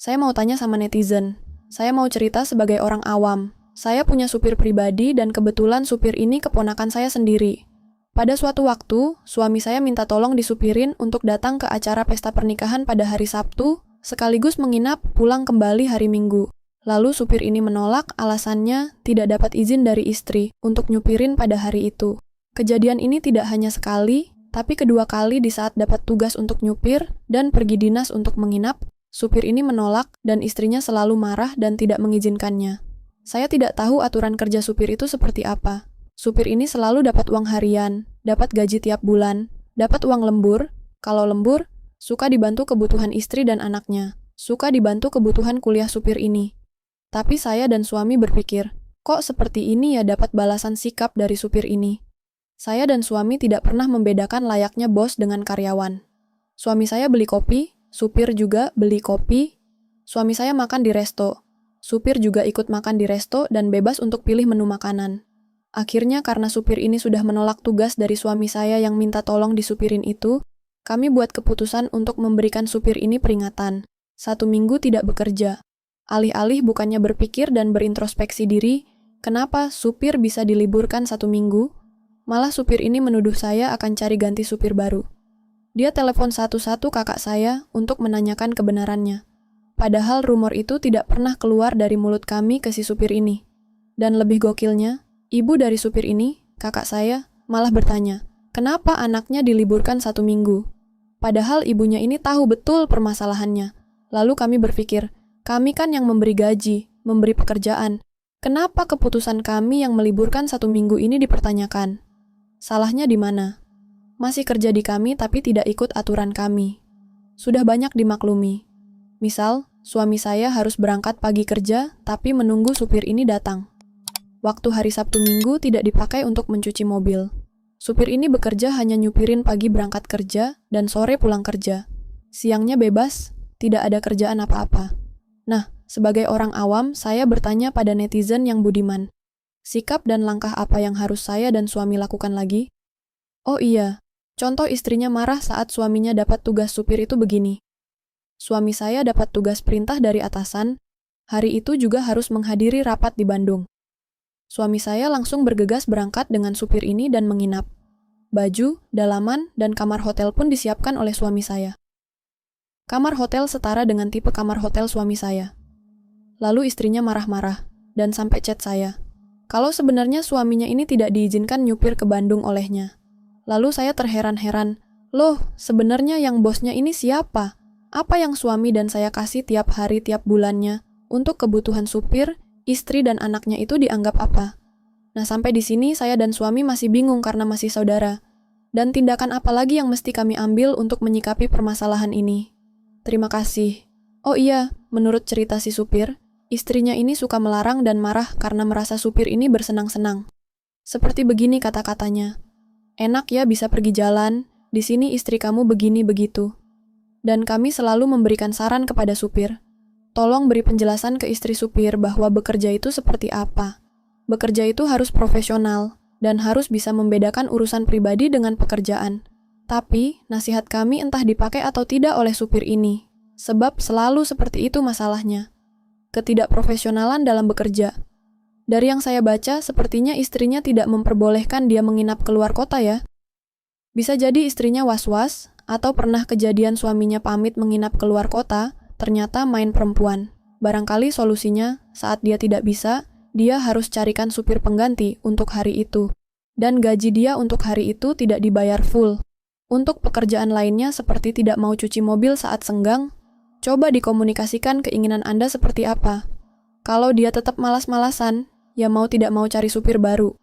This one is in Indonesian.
Saya mau tanya sama netizen. Saya mau cerita sebagai orang awam. Saya punya supir pribadi dan kebetulan supir ini keponakan saya sendiri. Pada suatu waktu, suami saya minta tolong disupirin untuk datang ke acara pesta pernikahan pada hari Sabtu, sekaligus menginap pulang kembali hari Minggu. Lalu supir ini menolak, alasannya tidak dapat izin dari istri untuk nyupirin pada hari itu. Kejadian ini tidak hanya sekali, tapi kedua kali di saat dapat tugas untuk nyupir dan pergi dinas untuk menginap, supir ini menolak dan istrinya selalu marah dan tidak mengizinkannya. Saya tidak tahu aturan kerja supir itu seperti apa. Supir ini selalu dapat uang harian, dapat gaji tiap bulan, dapat uang lembur. Kalau lembur, suka dibantu kebutuhan istri dan anaknya, suka dibantu kebutuhan kuliah supir ini. Tapi saya dan suami berpikir, kok seperti ini ya dapat balasan sikap dari supir ini. Saya dan suami tidak pernah membedakan layaknya bos dengan karyawan. Suami saya beli kopi, supir juga beli kopi. Suami saya makan di resto. Supir juga ikut makan di resto dan bebas untuk pilih menu makanan. Akhirnya karena supir ini sudah menolak tugas dari suami saya yang minta tolong disupirin itu, kami buat keputusan untuk memberikan supir ini peringatan. 1 minggu tidak bekerja. Alih-alih bukannya berpikir dan berintrospeksi diri, kenapa supir bisa diliburkan 1 minggu? Malah supir ini menuduh saya akan cari ganti supir baru. Dia telepon satu-satu kakak saya untuk menanyakan kebenarannya. Padahal rumor itu tidak pernah keluar dari mulut kami ke si supir ini. Dan lebih gokilnya, ibu dari supir ini, kakak saya, malah bertanya, kenapa anaknya diliburkan 1 minggu? Padahal ibunya ini tahu betul permasalahannya. Lalu kami berpikir, kami kan yang memberi gaji, memberi pekerjaan. Kenapa keputusan kami yang meliburkan 1 minggu ini dipertanyakan? Salahnya di mana? Masih kerja di kami tapi tidak ikut aturan kami. Sudah banyak dimaklumi. Misal, suami saya harus berangkat pagi kerja tapi menunggu supir ini datang. Waktu hari Sabtu Minggu tidak dipakai untuk mencuci mobil. Supir ini bekerja hanya nyupirin pagi berangkat kerja dan sore pulang kerja. Siangnya bebas, tidak ada kerjaan apa-apa. Nah, sebagai orang awam, saya bertanya pada netizen yang budiman. Sikap dan langkah apa yang harus saya dan suami lakukan lagi? Oh iya, contoh istrinya marah saat suaminya dapat tugas supir itu begini. Suami saya dapat tugas perintah dari atasan, hari itu juga harus menghadiri rapat di Bandung. Suami saya langsung bergegas berangkat dengan supir ini dan menginap. Baju, dalaman, dan kamar hotel pun disiapkan oleh suami saya. Kamar hotel setara dengan tipe kamar hotel suami saya. Lalu istrinya marah-marah, dan sampai chat saya. Kalau sebenarnya suaminya ini tidak diizinkan nyupir ke Bandung olehnya. Lalu saya terheran-heran, loh sebenarnya yang bosnya ini siapa? Apa yang suami dan saya kasih tiap hari tiap bulannya? Untuk kebutuhan supir, istri dan anaknya itu dianggap apa? Nah sampai di sini saya dan suami masih bingung karena masih saudara. Dan tindakan apa lagi yang mesti kami ambil untuk menyikapi permasalahan ini? Terima kasih. Oh iya, menurut cerita si supir, istrinya ini suka melarang dan marah karena merasa supir ini bersenang-senang. Seperti begini kata-katanya. Enak ya bisa pergi jalan, di sini istri kamu begini begitu. Dan kami selalu memberikan saran kepada supir. Tolong beri penjelasan ke istri supir bahwa bekerja itu seperti apa. Bekerja itu harus profesional dan harus bisa membedakan urusan pribadi dengan pekerjaan. Tapi, nasihat kami entah dipakai atau tidak oleh supir ini. Sebab selalu seperti itu masalahnya. Ketidakprofesionalan dalam bekerja. Dari yang saya baca, sepertinya istrinya tidak memperbolehkan dia menginap keluar kota ya. Bisa jadi istrinya was-was, atau pernah kejadian suaminya pamit menginap keluar kota, ternyata main perempuan. Barangkali solusinya, saat dia tidak bisa, dia harus carikan supir pengganti untuk hari itu. Dan gaji dia untuk hari itu tidak dibayar full. Untuk pekerjaan lainnya seperti tidak mau cuci mobil saat senggang, coba dikomunikasikan keinginan Anda seperti apa. Kalau dia tetap malas-malasan, ya mau tidak mau cari supir baru.